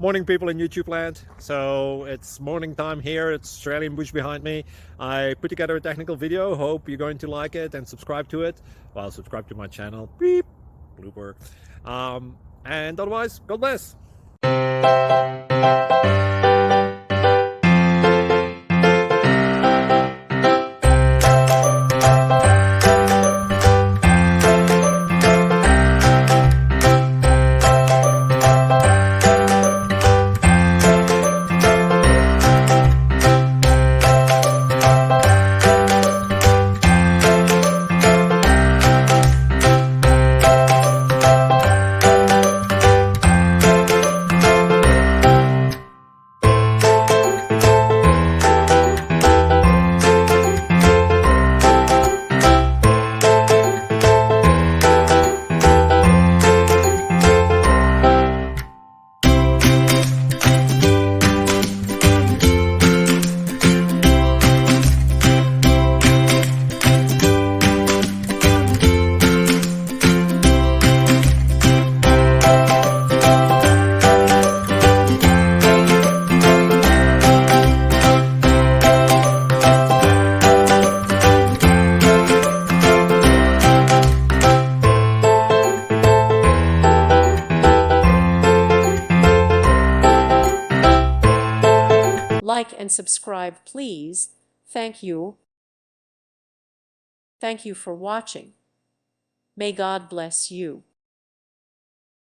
Morning, people in YouTube land. So it's morning time here. It's Australian bush behind me. I put together a technical video. Hope you're going to like it and subscribe to it. Well, subscribe to my channel. Beep, blooper. And otherwise, God bless. Like and subscribe, please. Thank you. Thank you for watching. May God bless you.